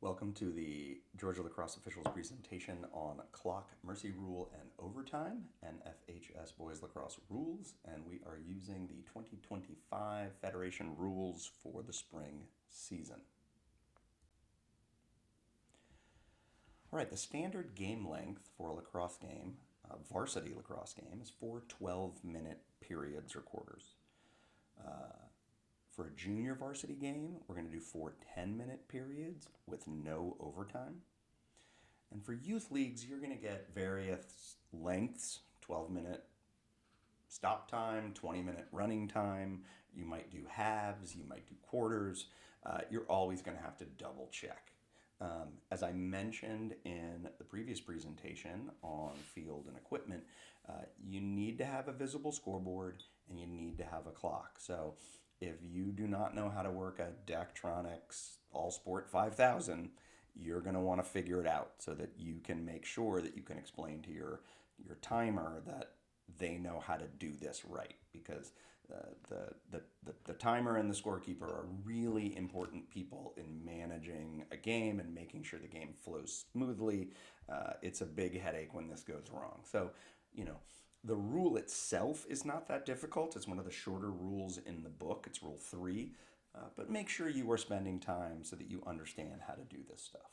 Welcome to the Georgia Lacrosse officials presentation on clock, mercy rule, and overtime, NFHS boys lacrosse rules, and we are using the 2025 Federation rules for the spring season. All right, the standard game length for a lacrosse game, a varsity lacrosse game, is 4 12-minute periods or quarters. For a junior varsity game, we're going to do 4 10-minute periods with no overtime. And for youth leagues, you're going to get various lengths, 12-minute stop time, 20-minute running time. You might do halves, you might do quarters. You're always going to have to double check. As I mentioned in the previous presentation on field and equipment, you need to have a visible scoreboard and you need to have a clock. So if you do not know how to work a Daktronics All Sport 5000, you're going to want to figure it out so that you can make sure that you can explain to your timer that they know how to do this right, because the timer and the scorekeeper are really important people in managing a game and making sure the game flows smoothly. It's a big headache when this goes wrong. So, the rule itself is not that difficult. It's one of the shorter rules in the book. It's Rule 3. But make sure you are spending time so that you understand how to do this stuff.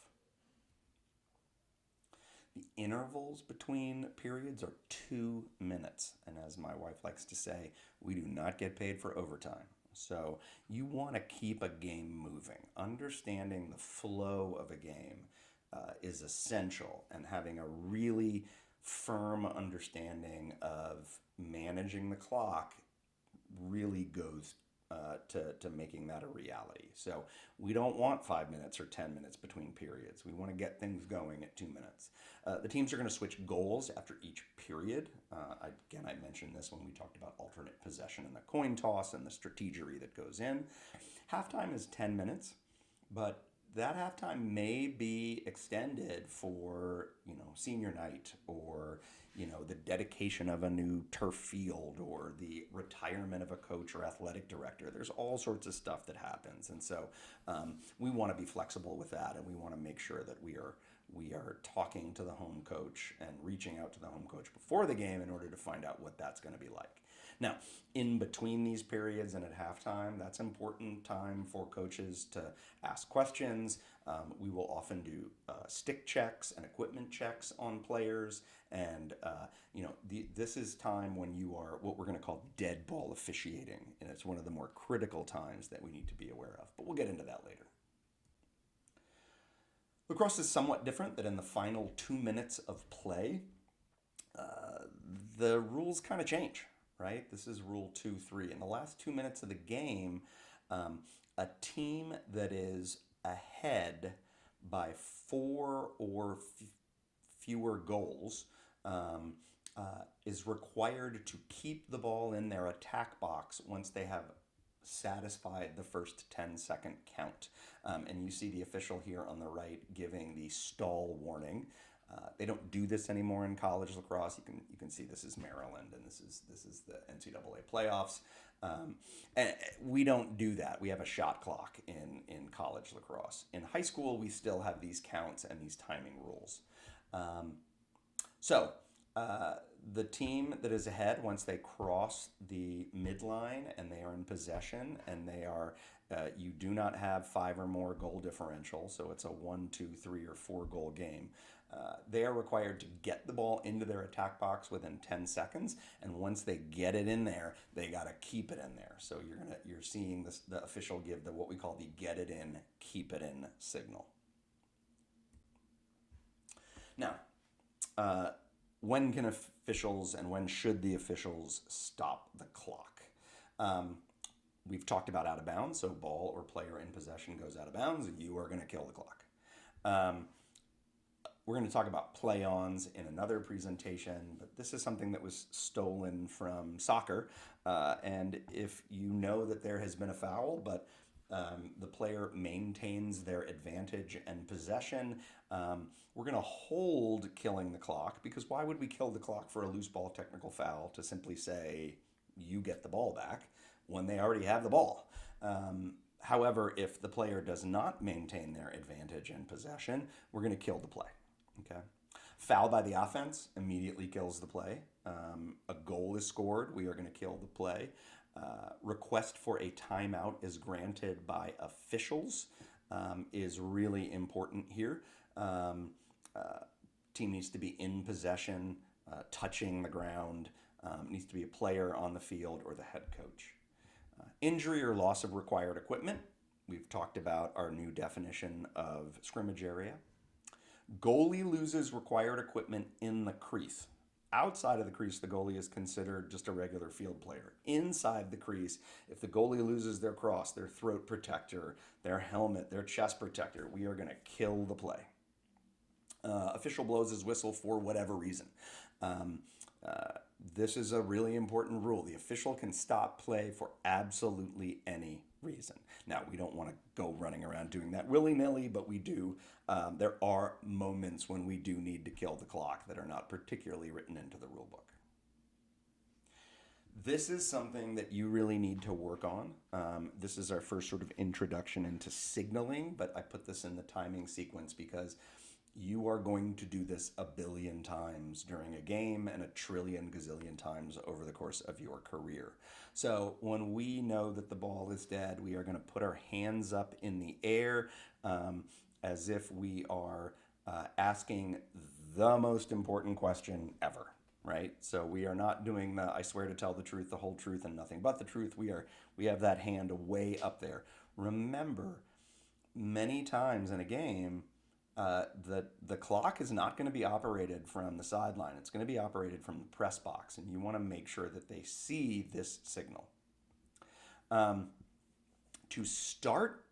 The intervals between periods are 2 minutes. And as my wife likes to say, we do not get paid for overtime. So you want to keep a game moving. Understanding the flow of a game is essential, and having a really firm understanding of managing the clock really goes to making that a reality. So we don't want 5 minutes or 10 minutes between periods. We want to get things going at 2 minutes. The teams are going to switch goals after each period. I mentioned this when we talked about alternate possession and the coin toss and the strategery that goes in. Halftime is 10 minutes, but that halftime may be extended for, senior night, or, the dedication of a new turf field, or the retirement of a coach or athletic director. There's all sorts of stuff that happens. And so we want to be flexible with that, and we want to make sure that we are talking to the home coach and reaching out to the home coach before the game in order to find out what that's going to be like. Now, in between these periods and at halftime, that's important time for coaches to ask questions. We will often do stick checks and equipment checks on players. And, this is time when you are what we're going to call dead ball officiating. And it's one of the more critical times that we need to be aware of. But we'll get into that later. Lacrosse is somewhat different, that in the final 2 minutes of play, the rules kind of change. Right? This is Rule 2-3. In the last 2 minutes of the game, a team that is ahead by 4 or fewer goals is required to keep the ball in their attack box once they have satisfied the first 10-second count. And you see the official here on the right giving the stall warning. They don't do this anymore in college lacrosse. You can see this is Maryland, and this is the NCAA playoffs. And we don't do that. We have a shot clock in college lacrosse. In high school, we still have these counts and these timing rules. So the team that is ahead, once they cross the midline and they are in possession, and they are you do not have 5 or more goal differential, so it's a 1, 2, 3, or 4 goal game. They are required to get the ball into their attack box within 10 seconds, and once they get it in there, they got to keep it in there. So you're seeing the official give what we call the get it in, keep it in signal. Now, when can officials and when should the officials stop the clock? We've talked about out of bounds, so ball or player in possession goes out of bounds, you are going to kill the clock. We're going to talk about play-ons in another presentation, but this is something that was stolen from soccer. And if you know that there has been a foul, but the player maintains their advantage and possession, we're going to hold killing the clock, because why would we kill the clock for a loose ball technical foul to simply say you get the ball back when they already have the ball? However, if the player does not maintain their advantage in possession, we're going to kill the play. Okay. Foul by the offense immediately kills the play. A goal is scored, we are going to kill the play. Request for a timeout is granted by officials, is really important here. Team needs to be in possession, touching the ground, needs to be a player on the field or the head coach. Injury or loss of required equipment. We've talked about our new definition of scrimmage area. Goalie loses required equipment in the crease. Outside of the crease, the goalie is considered just a regular field player. Inside the crease, if the goalie loses their cross, their throat protector, their helmet, their chest protector, we are going to kill the play. Official blows his whistle for whatever reason. This is a really important rule. The official can stop play for absolutely any reason. Now, we don't want to go running around doing that willy-nilly, but we do. There are moments when we do need to kill the clock that are not particularly written into the rule book. This is something that you really need to work on. This is our first sort of introduction into signaling, but I put this in the timing sequence because you are going to do this a billion times during a game and a trillion gazillion times over the course of your career. So when we know that the ball is dead, we are going to put our hands up in the air as if we are asking the most important question ever, right? So we are not doing the I swear to tell the truth, the whole truth, and nothing but the truth. We have that hand way up there. Remember, many times in a game, the clock is not going to be operated from the sideline. It's going to be operated from the press box, and you want to make sure that they see this signal. To start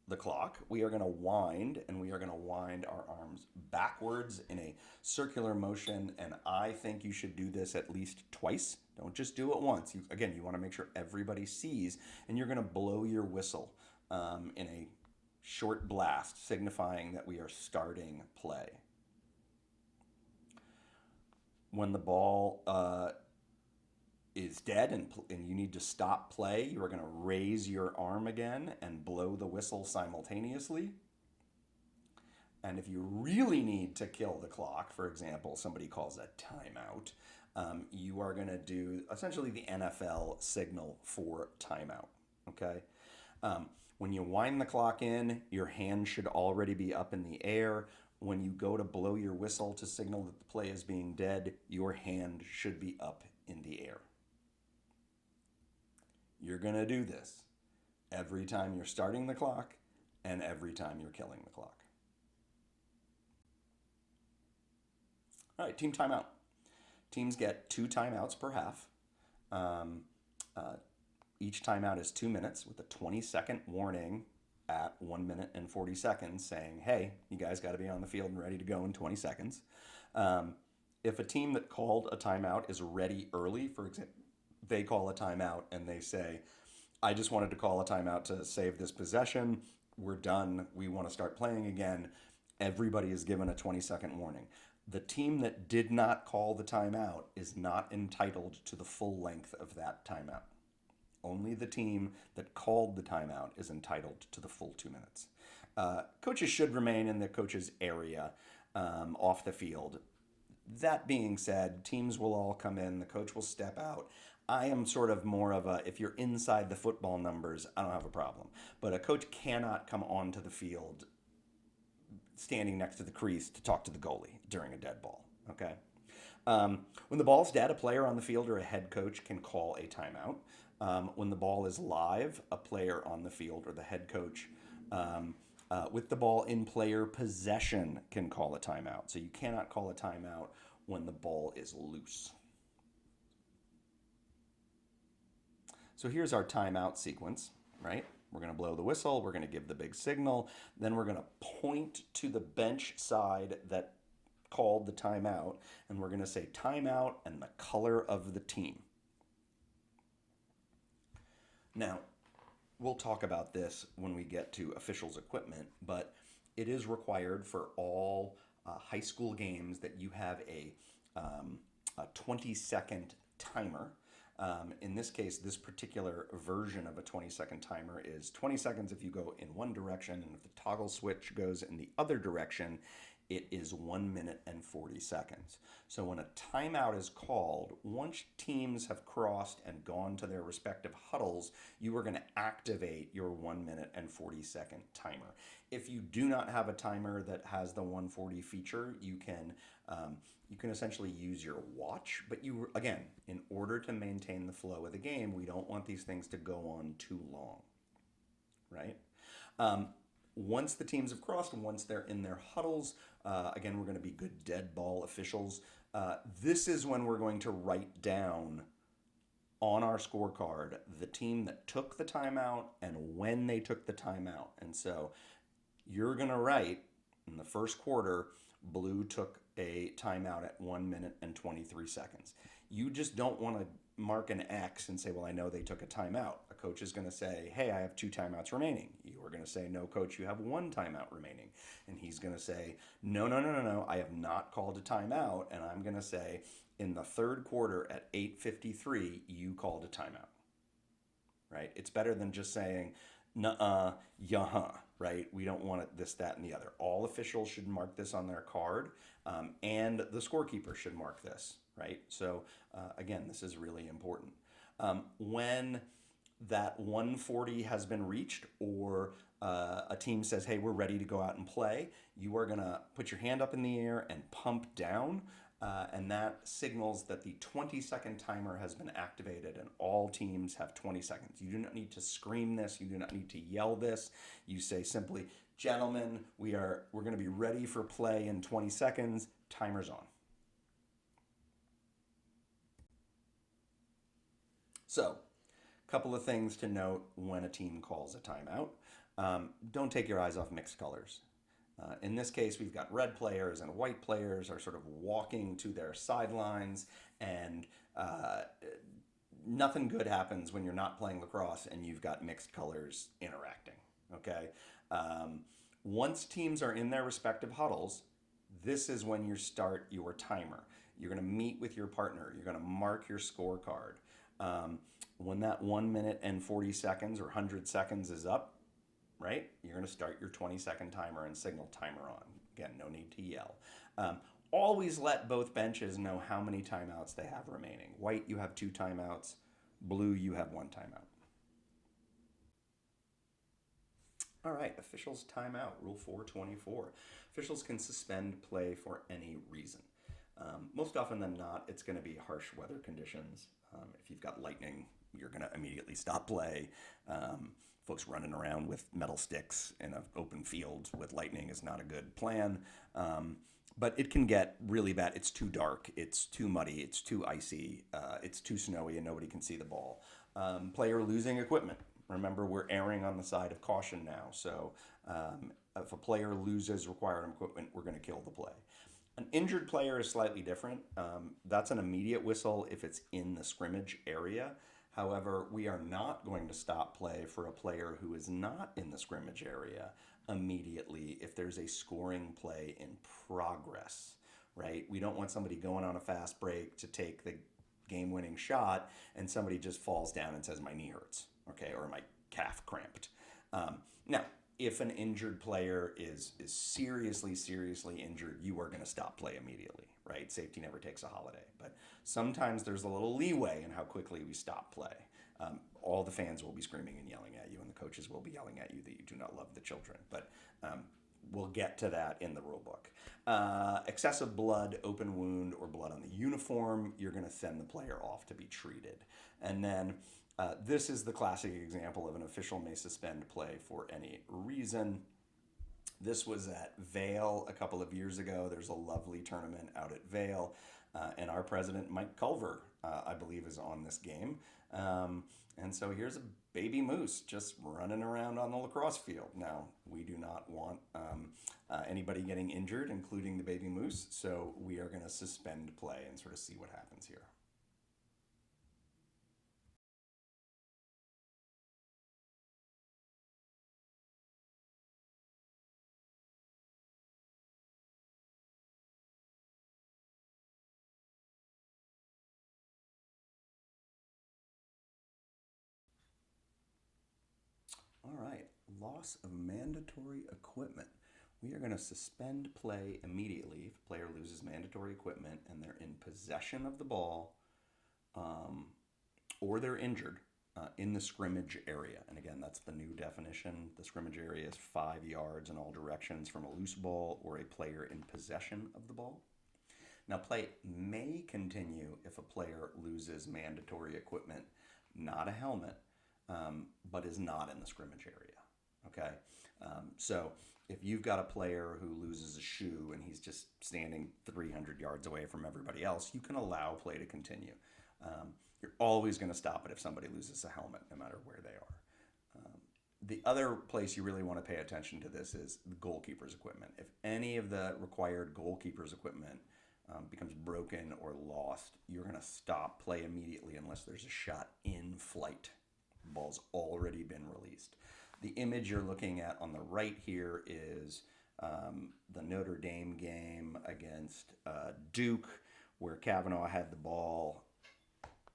the clock, we are going to wind, and we are going to wind our arms backwards in a circular motion, and I think you should do this at least twice. Don't just do it once. You want to make sure everybody sees, and you're going to blow your whistle in a short blast, signifying that we are starting play. When the ball is dead and you need to stop play, you are going to raise your arm again and blow the whistle simultaneously. And if you really need to kill the clock, for example, somebody calls a timeout, you are going to do essentially the NFL signal for timeout, okay? When you wind the clock in, your hand should already be up in the air. When you go to blow your whistle to signal that the play is being dead, your hand should be up in the air. You're going to do this every time you're starting the clock and every time you're killing the clock. All right, team timeout. Teams get 2 timeouts per half. Each timeout is 2 minutes with a 20-second warning at 1 minute and 40 seconds saying, hey, you guys got to be on the field and ready to go in 20 seconds. If a team that called a timeout is ready early, for example, they call a timeout and they say, I just wanted to call a timeout to save this possession. We're done. We want to start playing again. Everybody is given a 20-second warning. The team that did not call the timeout is not entitled to the full length of that timeout. Only the team that called the timeout is entitled to the full 2 minutes. Coaches should remain in the coach's area off the field. That being said, teams will all come in, the coach will step out. I am sort of more of a, if you're inside the football numbers, I don't have a problem. But a coach cannot come onto the field standing next to the crease to talk to the goalie during a dead ball, okay? When the ball's dead, a player on the field or a head coach can call a timeout. When the ball is live, a player on the field or the head coach with the ball in player possession can call a timeout. So you cannot call a timeout when the ball is loose. So here's our timeout sequence, right? We're going to blow the whistle. We're going to give the big signal. Then we're going to point to the bench side that called the timeout, and we're going to say timeout and the color of the team. Now, we'll talk about this when we get to officials' equipment, but it is required for all high school games that you have a 20-second timer. In this case, this particular version of a 20-second timer is 20 seconds if you go in one direction, and if the toggle switch goes in the other direction, it is 1 minute and 40 seconds. So when a timeout is called, once teams have crossed and gone to their respective huddles, you are going to activate your 1 minute and 40-second timer. If you do not have a timer that has the 140 feature, you can essentially use your watch. But you, again, in order to maintain the flow of the game, we don't want these things to go on too long, right? Once the teams have crossed and once they're in their huddles, again, we're going to be good dead ball officials. This is when we're going to write down on our scorecard the team that took the timeout and when they took the timeout. And so you're going to write in the first quarter, blue took a timeout at 1 minute and 23 seconds. You just don't want to mark an X and say, well, I know they took a timeout. A coach is going to say, hey, I have 2 timeouts remaining. You are going to say, no, coach, you have 1 timeout remaining. And he's going to say, no, I have not called a timeout. And I'm going to say, in the third quarter at 8:53, you called a timeout, right? It's better than just saying, nuh-uh, yuh-huh, right? We don't want it this, that, and the other. All officials should mark this on their card, and the scorekeeper should mark this, right? So again, this is really important. When that 140 has been reached, or a team says, hey, we're ready to go out and play, you are going to put your hand up in the air and pump down, and that signals that the 20-second timer has been activated, and all teams have 20 seconds. You do not need to scream this. You do not need to yell this. You say simply, gentlemen, we're going to be ready for play in 20 seconds. Timer's on. So, a couple of things to note when a team calls a timeout. Don't take your eyes off mixed colors. In this case, we've got red players and white players are sort of walking to their sidelines, and nothing good happens when you're not playing lacrosse and you've got mixed colors interacting, okay? Once teams are in their respective huddles, this is when you start your timer. You're going to meet with your partner. You're going to mark your scorecard. When that 1 minute and 40 seconds or 100 seconds is up, right, you're going to start your 20-second timer and signal timer on. Again, no need to yell. Always let both benches know how many timeouts they have remaining. White, you have 2 timeouts. Blue, you have 1 timeout. All right, officials timeout, Rule 424. Officials can suspend play for any reason. Most often than not, it's going to be harsh weather conditions. If you've got lightning, you're going to immediately stop play. Folks running around with metal sticks in an open field with lightning is not a good plan. But it can get really bad. It's too dark, it's too muddy, it's too icy, it's too snowy, and nobody can see the ball. Player losing equipment. Remember, we're erring on the side of caution now. So if a player loses required equipment, we're going to kill the play. An injured player is slightly different. That's an immediate whistle if it's in the scrimmage area. However, we are not going to stop play for a player who is not in the scrimmage area immediately if there's a scoring play in progress, right? We don't want somebody going on a fast break to take the game-winning shot and somebody just falls down and says, my knee hurts, okay, or my calf cramped. Now, if an injured player is seriously injured, you are going to stop play immediately, right? Safety never takes a holiday. But sometimes there's a little leeway in how quickly we stop play. All the fans will be screaming and yelling at you, and the coaches will be yelling at you that you do not love the children. But we'll get to that in the rule book. Excessive blood, open wound, or blood on the uniform, you're going to send the player off to be treated. And then this is the classic example of an official may suspend play for any reason. This was at Vail a couple of years ago. There's a lovely tournament out at Vail, and our president, Mike Culver, I believe, is on this game. And so here's a baby moose just running around on the lacrosse field. Now, we do not want anybody getting injured, including the baby moose, so we are going to suspend play and sort of see what happens here. loss of mandatory equipment. We are going to suspend play immediately if a player loses mandatory equipment and they're in possession of the ball, or they're injured in the scrimmage area. And again, that's the new definition. The scrimmage area is 5 yards in all directions from a loose ball or a player in possession of the ball. Now, play may continue if a player loses mandatory equipment, not a helmet, but is not in the scrimmage area. Okay? So if you've got a player who loses a shoe and he's just standing 300 yards away from everybody else, you can allow play to continue. You're always going to stop it if somebody loses a helmet, no matter where they are. The other place you really want to pay attention to this is the goalkeeper's equipment. If any of the required goalkeeper's equipment becomes broken or lost, you're going to stop play immediately unless there's a shot in flight. The ball's already been released. The image you're looking at on the right here is the Notre Dame game against Duke, where Kavanaugh had the ball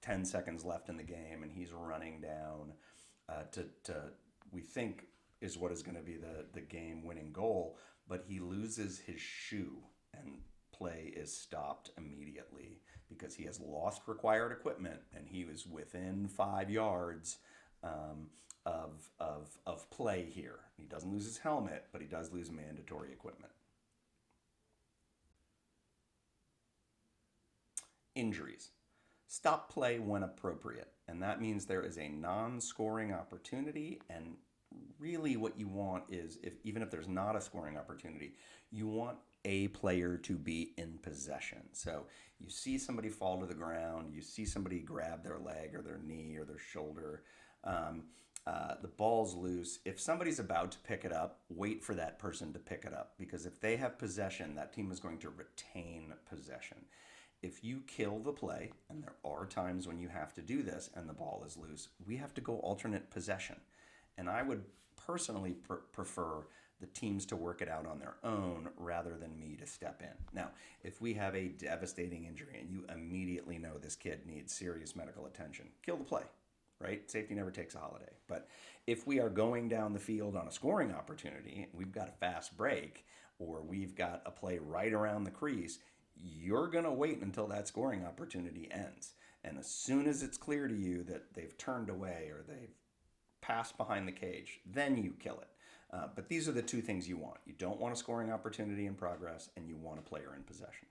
10 seconds left in the game, and he's running down to we think is what is going to be the game-winning goal, but he loses his shoe, and play is stopped immediately because he has lost required equipment, and he was within 5 yards of play here. He doesn't lose his helmet, but he does lose mandatory equipment. Injuries. Stop play when appropriate, and that means there is a non-scoring opportunity, and really what you want is, even if there's not a scoring opportunity, you want a player to be in possession. So you see somebody fall to the ground, you see somebody grab their leg or their knee or their shoulder, the ball's loose. If somebody's about to pick it up, wait for that person to pick it up, because if they have possession, that team is going to retain possession. If you kill the play, and there are times when you have to do this and the ball is loose, we have to go alternate possession. And I would personally prefer the teams to work it out on their own rather than me to step in. Now, if we have a devastating injury and you immediately know this kid needs serious medical attention, kill the play, right? Safety never takes a holiday. But if we are going down the field on a scoring opportunity, we've got a fast break, or we've got a play right around the crease, you're going to wait until that scoring opportunity ends. And as soon as it's clear to you that they've turned away or they've passed behind the cage, then you kill it. But these are the two things you want. You don't want a scoring opportunity in progress, and you want a player in possession.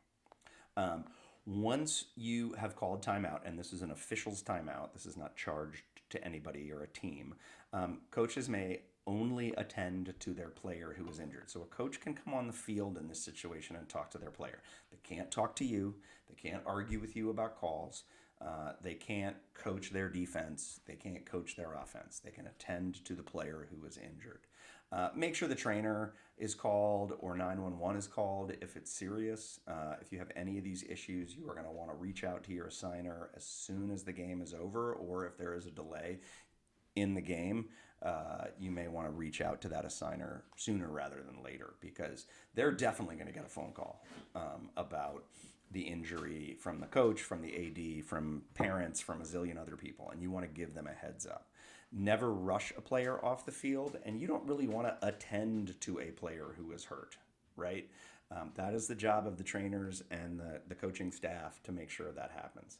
Once you have called timeout, and this is an official's timeout, this is not charged to anybody or a team, coaches may only attend to their player who is injured. So a coach can come on the field in this situation and talk to their player. They can't talk to you. They can't argue with you about calls. They can't coach their defense. They can't coach their offense. They can attend to the player who is injured. Make sure the trainer is called or 911 is called if it's serious. If you have any of these issues, you are going to want to reach out to your assigner as soon as the game is over, or if there is a delay in the game, you may want to reach out to that assigner sooner rather than later, because they're definitely going to get a phone call about the injury from the coach, from the AD, from parents, from a zillion other people, and you want to give them a heads up. Never rush a player off the field, and you don't really want to attend to a player who is hurt, right? That is the job of the trainers and the coaching staff to make sure that happens.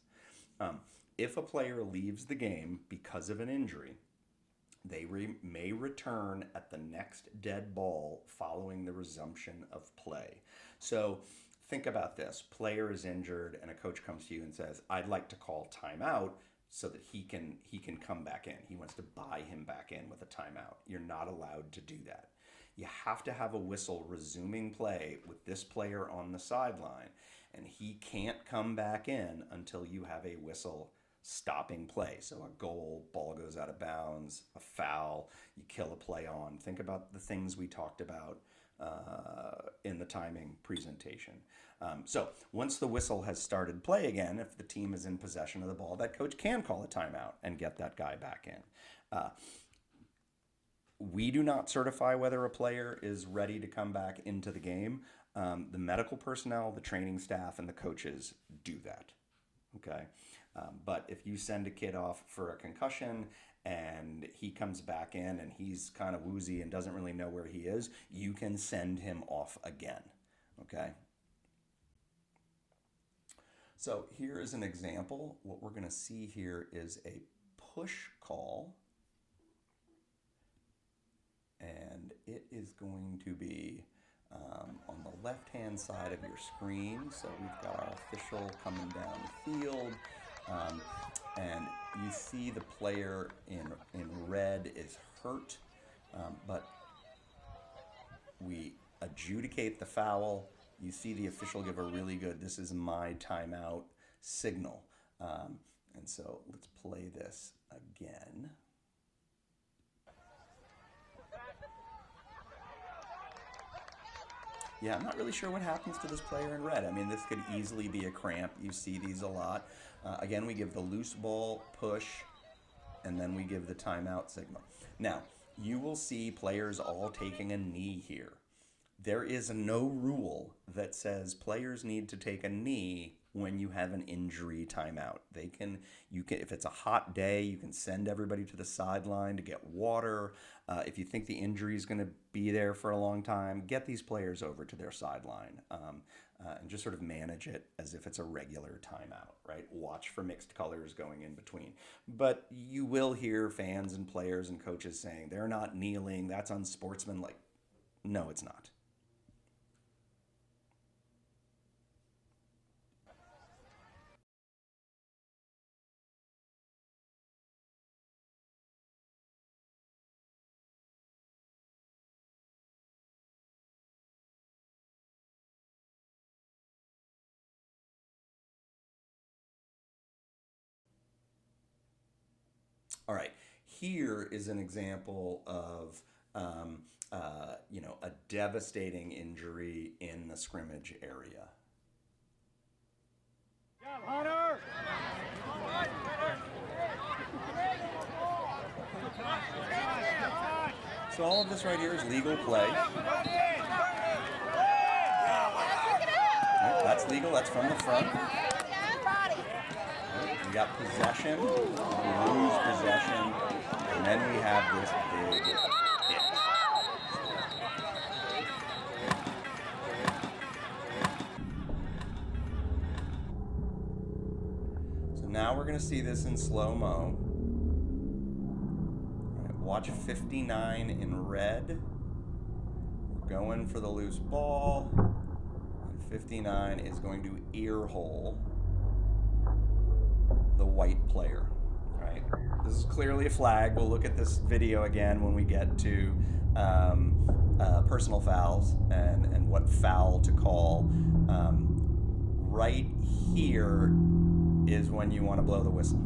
If a player leaves the game because of an injury, they may return at the next dead ball following the resumption of play. So think about this. Player is injured and a coach comes to you and says, I'd like to call timeout so that he can come back in. He wants to buy him back in with a timeout. You're not allowed to do that. You have to have a whistle resuming play with this player on the sideline, and he can't come back in until you have a whistle stopping play. So a goal, ball goes out of bounds, a foul, you kill a play on. Think about the things we talked about in the timing presentation. So once the whistle has started play again, if the team is in possession of the ball, that coach can call a timeout and get that guy back in. We do not certify whether a player is ready to come back into the game. The medical personnel, the training staff, and the coaches do that. Okay. But if you send a kid off for a concussion and he comes back in and he's kind of woozy and doesn't really know where he is, you can send him off again. Okay? So here is an example. What we're going to see here is a push call. And it is going to be on the left-hand side of your screen. So we've got our official coming down the field. And you see the player in red is hurt, but we adjudicate the foul. You see the official give a really good, this is my timeout signal. And so let's play this again. Yeah, I'm not really sure what happens to this player in red. I mean, this could easily be a cramp. You see these a lot. Again, we give the loose ball push, and then we give the timeout signal. Now, you will see players all taking a knee here. There is no rule that says players need to take a knee when you have an injury timeout. You can, if it's a hot day, you can send everybody to the sideline to get water. If you think the injury is going to be there for a long time, get these players over to their sideline and just sort of manage it as if it's a regular timeout, right? Watch for mixed colors going in between. But you will hear fans and players and coaches saying, they're not kneeling, that's unsportsmanlike. No, it's not. All right, here is an example of a devastating injury in the scrimmage area. Hunter! So all of this right here is legal play. Right, that's legal, that's from the front. We got possession, we lose possession, and then we have this big hit. So now we're going to see this in slow-mo. Right, watch 59 in red. We're going for the loose ball. And 59 is going to ear hole the white player, right? This is clearly a flag. We'll look at this video again when we get to personal fouls and what foul to call. Right here is when you want to blow the whistle.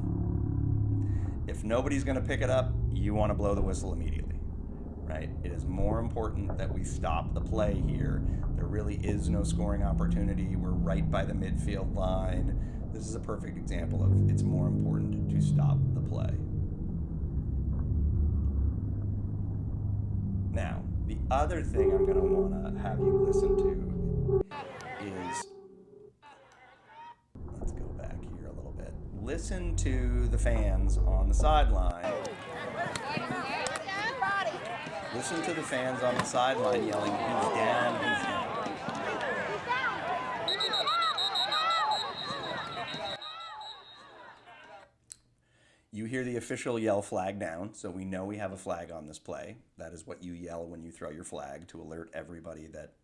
If nobody's going to pick it up, you want to blow the whistle immediately, right? It is more important that we stop the play here. There really is no scoring opportunity. We're right by the midfield line. This is a perfect example of it's more important to stop the play. Now, the other thing I'm going to want to have you listen to is, let's go back here a little bit. Listen to the fans on the sideline. Listen to the fans on the sideline yelling, he's down, he's down. You hear the official yell flag down, so we know we have a flag on this play. That is what you yell when you throw your flag, to alert everybody that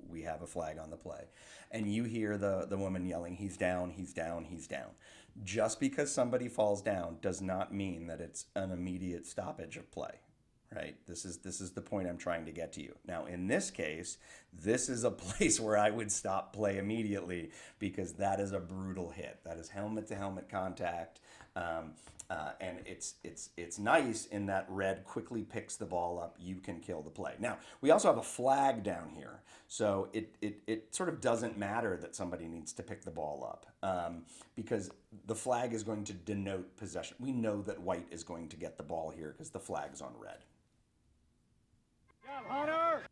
we have a flag on the play. And you hear the woman yelling, he's down, he's down, he's down. Just because somebody falls down does not mean that it's an immediate stoppage of play, right? This is the point I'm trying to get to you. Now, in this case, this is a place where I would stop play immediately because that is a brutal hit. That is helmet-to-helmet contact. And it's nice in that red quickly picks the ball up. You can kill the play. Now, we also have a flag down here. So it sort of doesn't matter that somebody needs to pick the ball up because the flag is going to denote possession. We know that white is going to get the ball here because the flag's on red. Hunter!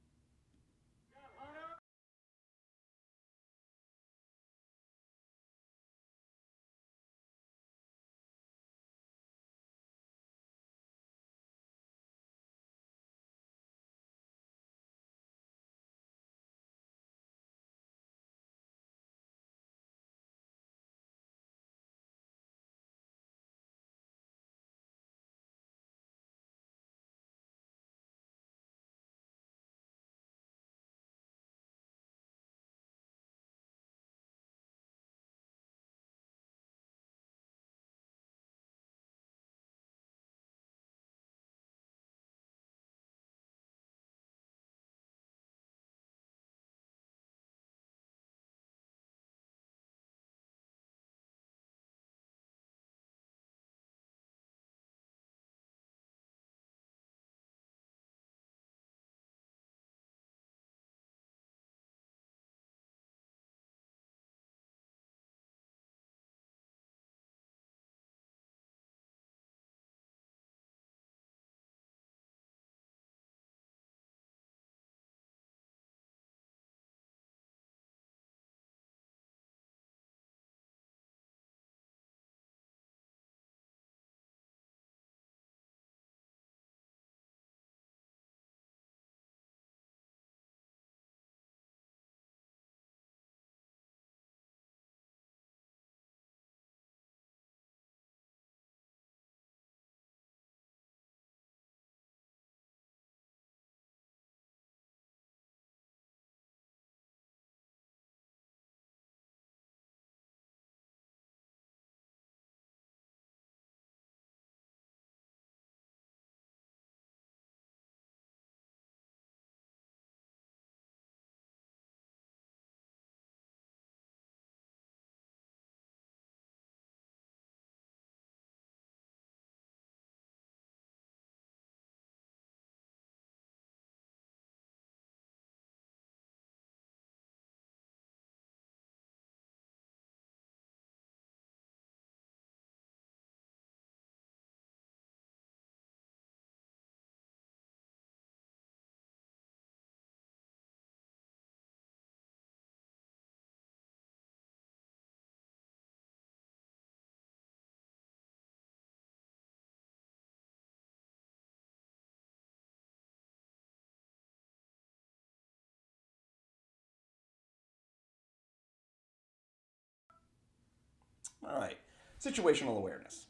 All right, situational awareness.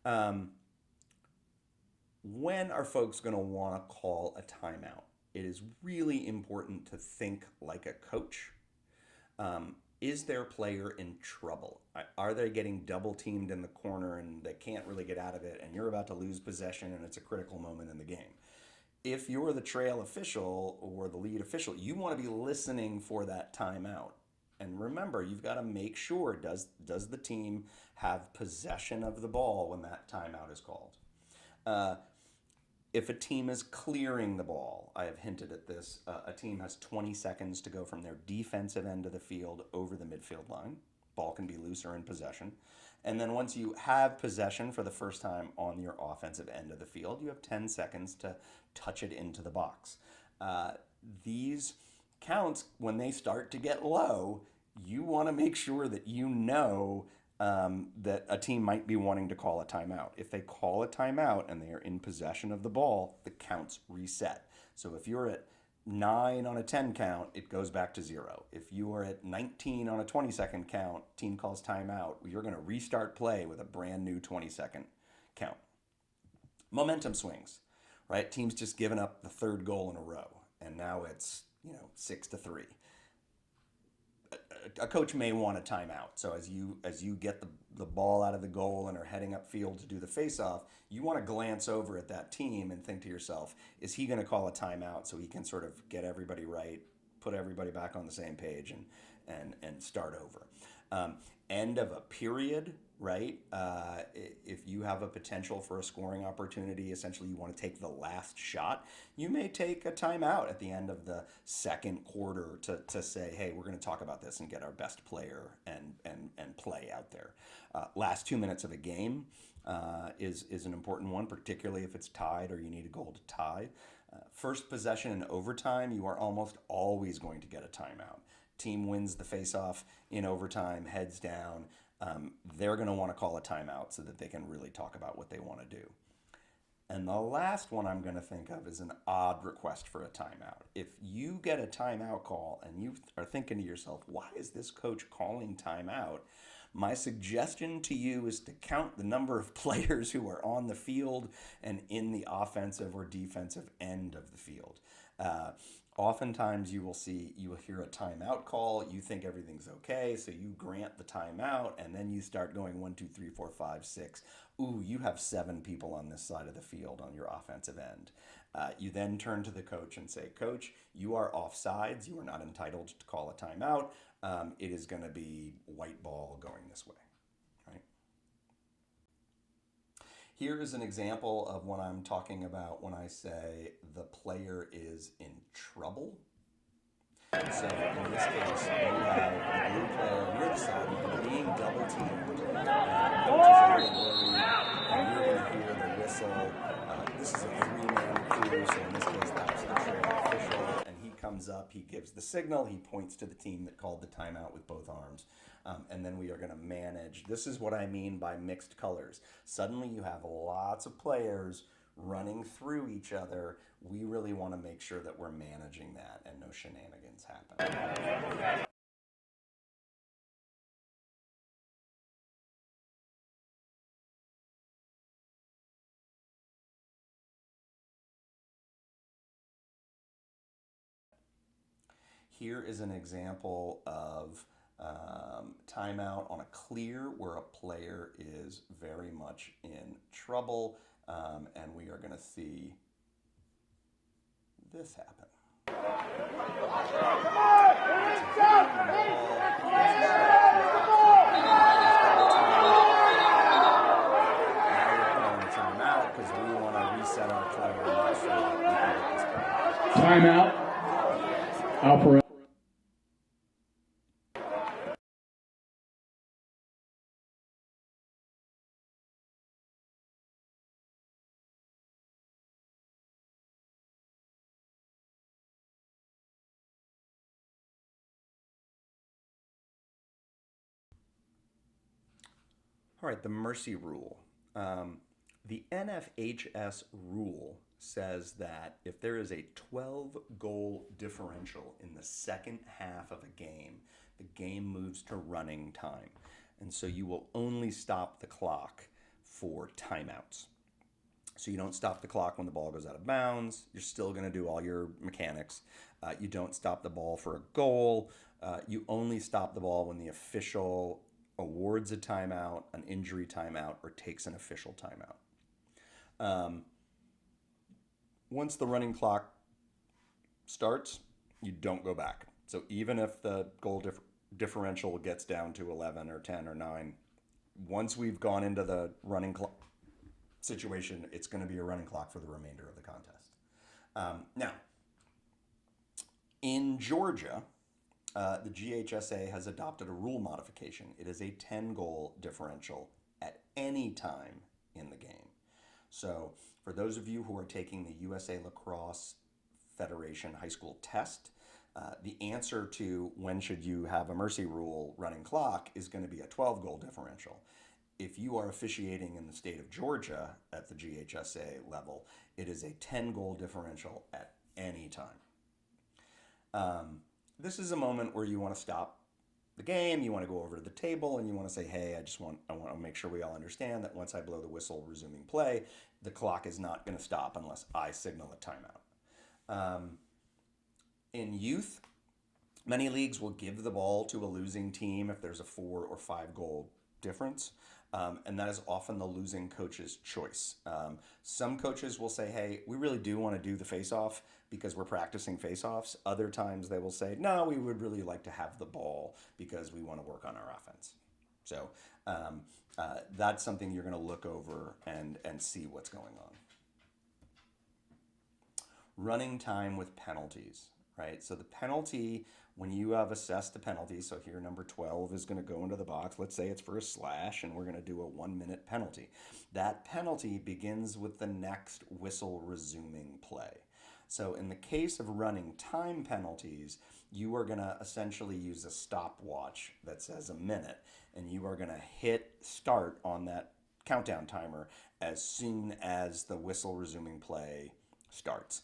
Um, when are folks going to want to call a timeout? It is really important to think like a coach. Is their player in trouble? Are they getting double teamed in the corner and they can't really get out of it, and you're about to lose possession and it's a critical moment in the game? If you're the trail official or the lead official, you want to be listening for that timeout. And remember, you've got to make sure, does the team have possession of the ball when that timeout is called? Uh, if a team is clearing the ball, I have hinted at this, a team has 20 seconds to go from their defensive end of the field over the midfield line. Ball can be loose or in possession. And then once you have possession for the first time on your offensive end of the field, you have 10 seconds to touch it into the box. These counts, when they start to get low, you want to make sure that you know that a team might be wanting to call a timeout. If they call a timeout and they are in possession of the ball, the counts reset. So if you're at 9 on a 10 count, it goes back to 0. If you are at 19 on a 20-second count, team calls timeout, you're going to restart play with a brand new 20-second count. Momentum swings, right? Team's just given up the third goal in a row, and now it's 6-3. A coach may want a timeout. So as you get the ball out of the goal and are heading upfield to do the face-off, you want to glance over at that team and think to yourself, is he going to call a timeout so he can sort of get everybody right, put everybody back on the same page, and start over. End of a period, right? If you have a potential for a scoring opportunity, essentially you want to take the last shot, you may take a timeout at the end of the second quarter to say, hey, we're going to talk about this and get our best player and play out there. Last 2 minutes of a game is an important one, particularly if it's tied or you need a goal to tie. First possession in overtime, you are almost always going to get a timeout. Team wins the face-off in overtime, heads down. They're going to want to call a timeout so that they can really talk about what they want to do. And the last one I'm going to think of is an odd request for a timeout. If you get a timeout call and you are thinking to yourself, why is this coach calling timeout? My suggestion to you is to count the number of players who are on the field and in the offensive or defensive end of the field. Oftentimes you will hear a timeout call, you think everything's okay, so you grant the timeout, and then you start going 1, 2, 3, 4, 5, 6. Ooh, you have 7 people on this side of the field on your offensive end. You then turn to the coach and say, Coach, you are offsides. You are not entitled to call a timeout. It is going to be white ball going this way. Right? Here is an example of what I'm talking about when I say the player is in trouble. So in this case, you have the blue player near the sideline being double teamed. Coach is a little worried, and you're going to hear the whistle. This is a 3-man crew, so in this case, that's the trail official. And he comes up, he gives the signal, he points to the team that called the timeout with both arms. And then we are going to manage. This is what I mean by mixed colors. Suddenly you have lots of players running through each other. We really want to make sure that we're managing that and no shenanigans happen. Here is an example of timeout on a clear where a player is very much in trouble, and we are going to see this happen. Timeout because we want to reset our player and make sure that we can get this back. Timeout. Alpha. All right, the mercy rule. The NFHS rule says that if there is a 12-goal differential in the second half of a game, the game moves to running time. And so you will only stop the clock for timeouts. So you don't stop the clock when the ball goes out of bounds. You're still going to do all your mechanics. You don't stop the ball for a goal. You only stop the ball when the official awards a timeout, an injury timeout, or takes an official timeout. Once the running clock starts, you don't go back. So even if the differential gets down to 11 or 10 or 9, once we've gone into the running clock situation, it's going to be a running clock for the remainder of the contest. Now, in Georgia, the GHSA has adopted a rule modification. It is a 10-goal differential at any time in the game. So, for those of you who are taking the USA Lacrosse Federation high school test, the answer to when should you have a mercy rule running clock is going to be a 12-goal differential. If you are officiating in the state of Georgia at the GHSA level, it is a 10-goal differential at any time. This is a moment where you want to stop the game, you want to go over to the table, and you want to say, hey, I want to make sure we all understand that once I blow the whistle resuming play, the clock is not going to stop unless I signal a timeout. In youth, many leagues will give the ball to a losing team if there's a 4 or 5 goal difference. And that is often the losing coach's choice. Some coaches will say, hey, we really do want to do the face-off because we're practicing face-offs. Other times they will say, no, we would really like to have the ball because we want to work on our offense. So that's something you're going to look over and see what's going on. Running time with penalties, right? So the penalty, when you have assessed the penalty, so here number 12 is going to go into the box. Let's say it's for a slash, and we're going to do a 1-minute penalty. That penalty begins with the next whistle resuming play. So in the case of running time penalties, you are going to essentially use a stopwatch that says a minute, and you are going to hit start on that countdown timer as soon as the whistle resuming play starts.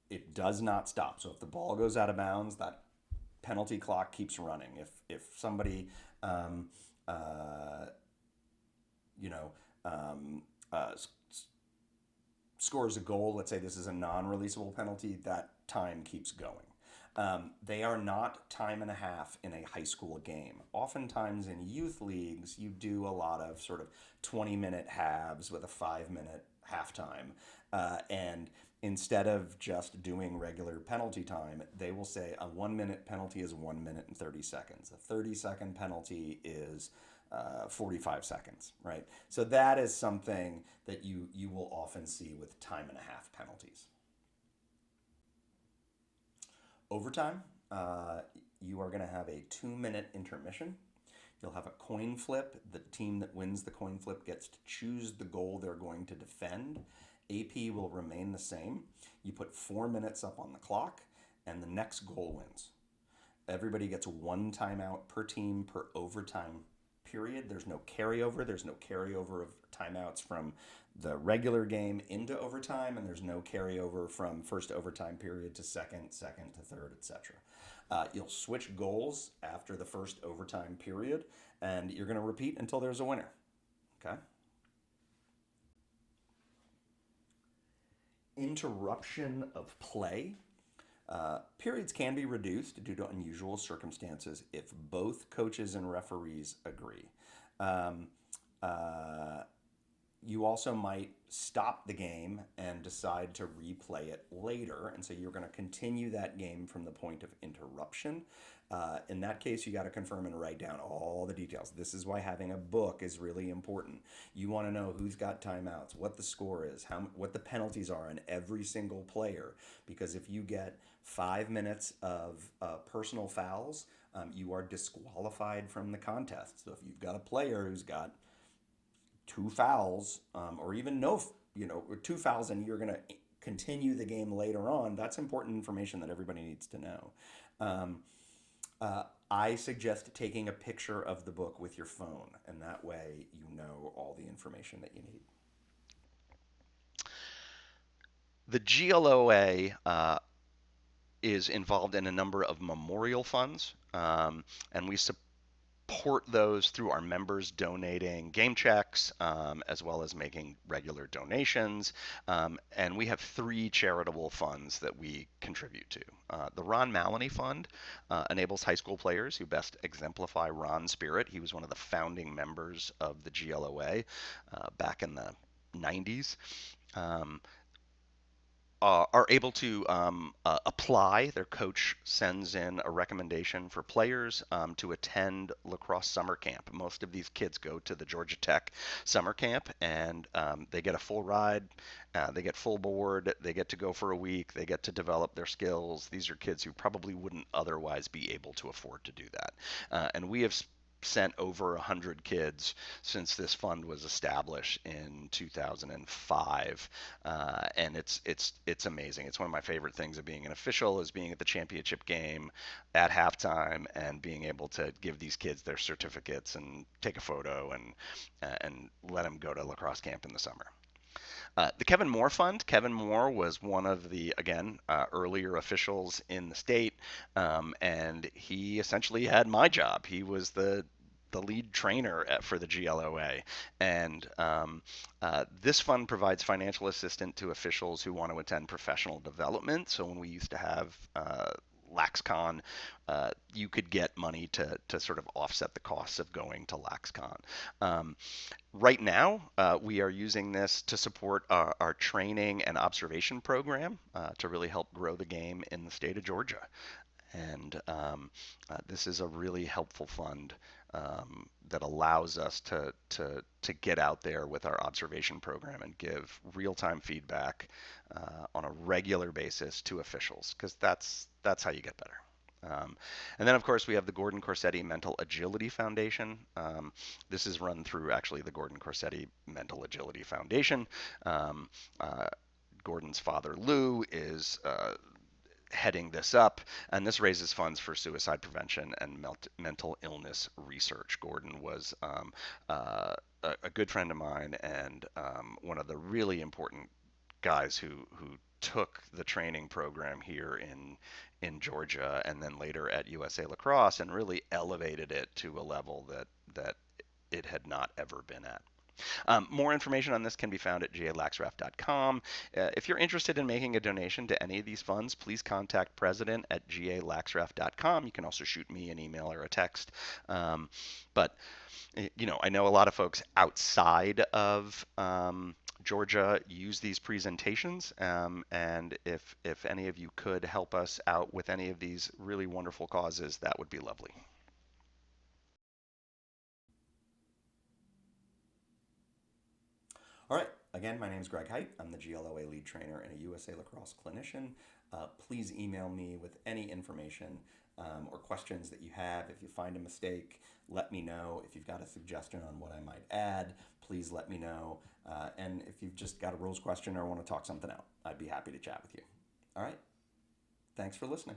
It does not stop. So if the ball goes out of bounds, that penalty clock keeps running. If somebody, scores a goal, let's say this is a non-releasable penalty, that time keeps going. They are not time and a half in a high school game. Oftentimes in youth leagues, you do a lot of sort of 20-minute halves with a 5-minute halftime. And instead of just doing regular penalty time, they will say a 1-minute penalty is 1 minute and 30 seconds. A 30-second penalty is 45 seconds, right? So that is something that you will often see with time and a half penalties. Overtime, you are going to have a 2-minute intermission. You'll have a coin flip. The team that wins the coin flip gets to choose the goal they're going to defend. AP will remain the same. You put 4 minutes up on the clock, and the next goal wins. Everybody gets 1 timeout per team per overtime period. There's no carryover. There's no carryover of timeouts from the regular game into overtime, and there's no carryover from first overtime period to second to third, etc. You'll switch goals after the first overtime period, and you're going to repeat until there's a winner. Okay? Interruption of play. Periods can be reduced due to unusual circumstances if both coaches and referees agree. You also might stop the game and decide to replay it later, and so you're going to continue that game from the point of interruption. In that case, you got to confirm and write down all the details. This is why having a book is really important. You want to know who's got timeouts, what the score is, what the penalties are on every single player, because if you get 5 minutes of personal fouls, you are disqualified from the contest. So if you've got a player who's got 2 fouls, or even 2 fouls, and you're going to continue the game later on, that's important information that everybody needs to know. I suggest taking a picture of the book with your phone, and that way you know all the information that you need. The GLOA is involved in a number of memorial funds, and we support those through our members donating game checks, as well as making regular donations. And we have three charitable funds that we contribute to. The Ron Maloney Fund enables high school players who best exemplify Ron's spirit. He was one of the founding members of the GLOA back in the 90s. Um, are able to apply. Their coach sends in a recommendation for players to attend lacrosse summer camp. Most of these kids go to the Georgia Tech summer camp, and they get a full ride. They get full board. They get to go for a week. They get to develop their skills. These are kids who probably wouldn't otherwise be able to afford to do that. And we have sent over 100 kids since this fund was established in 2005, and it's amazing. It's one of my favorite things of being an official is being at the championship game at halftime and being able to give these kids their certificates and take a photo and let them go to lacrosse camp in the summer. The Kevin Moore Fund. Kevin Moore was one of the, again, earlier officials in the state, and he essentially had my job. He was the lead trainer for the GLOA. And this fund provides financial assistance to officials who want to attend professional development. So when we used to have LaxCon, you could get money to sort of offset the costs of going to LaxCon. Right now, we are using this to support our training and observation program to really help grow the game in the state of Georgia. And this is a really helpful fund that allows us to get out there with our observation program and give real-time feedback on a regular basis to officials, because that's how you get better. And then, of course, we have the Gordon Corsetti Mental Agility Foundation. This is run through actually the Gordon Corsetti Mental Agility Foundation. Um, uh, Gordon's father, Lou, is heading this up, and this raises funds for suicide prevention and mental illness research. Gordon was a good friend of mine and one of the really important guys who took the training program here in Georgia and then later at USA Lacrosse and really elevated it to a level that it had not ever been at. More information on this can be found at galaxref.com. If you're interested in making a donation to any of these funds, please contact president at galaxref.com. You can also shoot me an email or a text. But I know a lot of folks outside of Georgia use these presentations, and if any of you could help us out with any of these really wonderful causes, that would be lovely. All right. Again, my name is Greg Height. I'm the GLOA lead trainer and a USA Lacrosse clinician. Please email me with any information or questions that you have. If you find a mistake, let me know. If you've got a suggestion on what I might add, please let me know. And if you've just got a rules question or want to talk something out, I'd be happy to chat with you. All right. Thanks for listening.